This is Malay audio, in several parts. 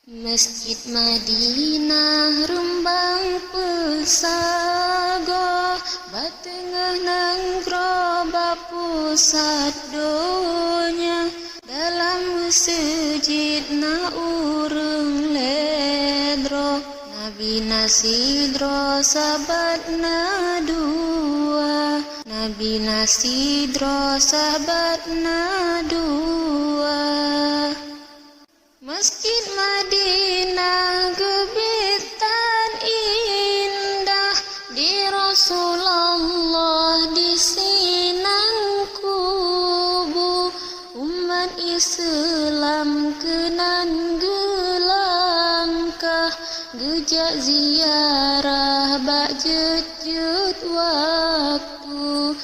Masjid Madinah rumbang pesago, batengah nang gerobak pusat donya. Dalam masjid na urang ledro, Nabi nasidro sahabat na dua. Nabi nasidro sahabat na dua. Masjid Madinah gebitan indah, di Rasulullah di sinan kubu. Umat Islam kenan gelangkah, gejak ziarah bak jet waktu.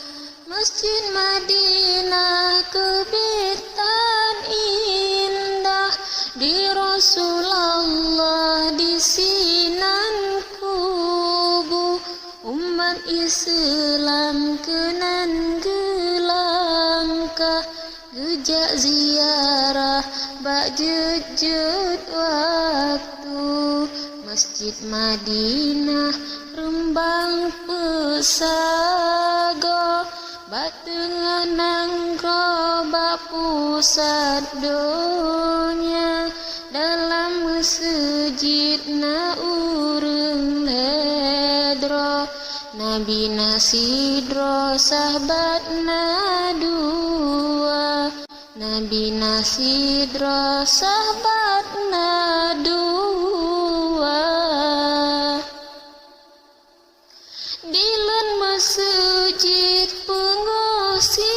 Masjid Madinah gebitan indah, di Rasulullah di sinan kubu. Umat Islam kenan gelangkah, gejak ziarah bak jet waktu. Masjid Madinah rembang pesago, batengah nang gerobak pusat donya. Dalam masjid na urang ledro, Nabi nasidro sahabat na dua. Nabi nasidro sahabat na dua. Dilen masjid pengusi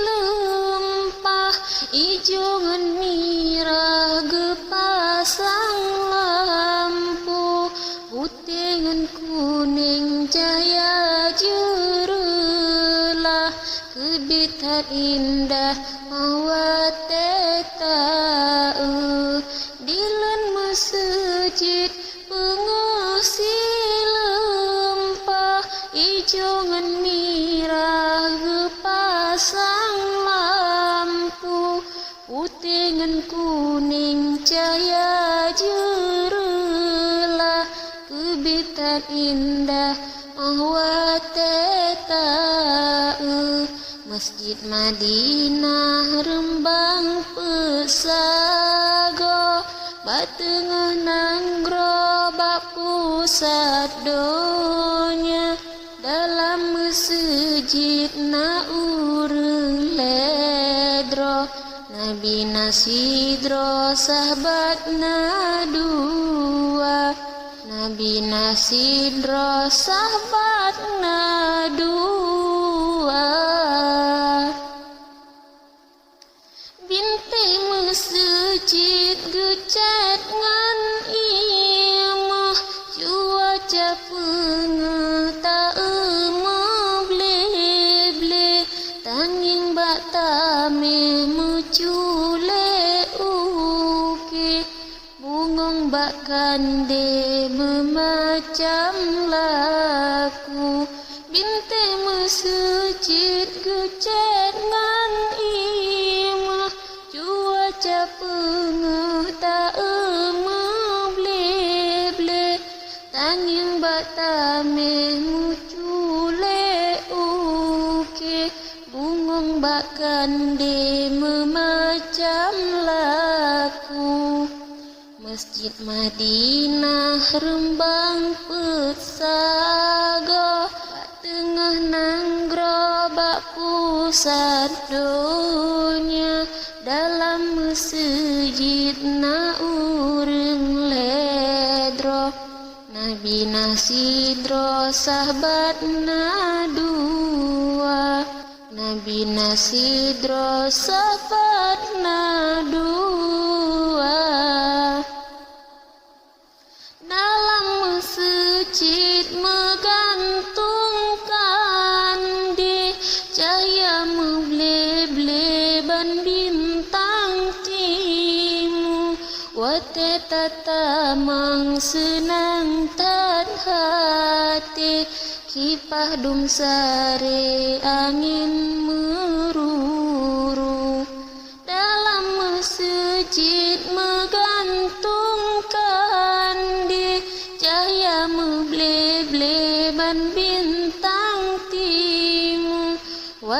lempah, ijongan mirah gepasang lampu. Putingan kuning cahaya jerelah, kebitan indah awat tetau. Dilen masjid pengusi lempah, ijongan mirah gepasang lampu. Putingan kuning cahaya jerelah, kebitan indah awat tetau. Masjid Madinah rembang pesago, batengah nang gerobak pusat donya. Dalam masjid na urang ledro, Nabi nasidro sahabat na dua. Nabi nasidro sahabat na dua. Binti masjid gecat ngan imah, cuaca pengah tak emah ble-ble. Tanging bak tameh mucule uke, bungong bak kande memacam laku. Binti masjid gecat ngan imah, cuaca pengah tak emah ble-ble. Tanging bak tameh mucule uke, bungong bak kande memacam laku. Masjid Madinah rembang pesago, batengah nang gerobak pusat donya. Dalam masjid na urang ledro, Nabi nasidro sahabat na dua. Nabi nasidro sahabat na dua. Dalam masjid megantungkan di cahaya meble-ble ban bintang timu. Wate tatamang senang tan hati, kipah dum sare angin meruru. Dalam masjid megantungkan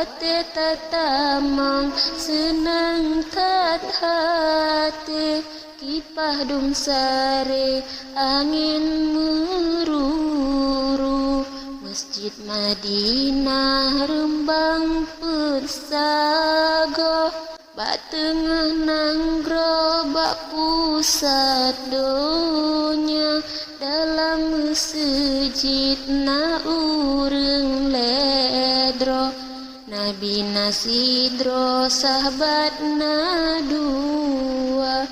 wate tatamang senang tat hati kipah dung sare angin meruru Masjid Madinah rembang persago bak tengah nanggro bak pusat donya dalam masjid na urang ledro Nabi Nasidro sahabat na dua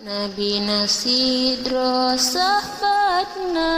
Nabi Nasidro sahabat na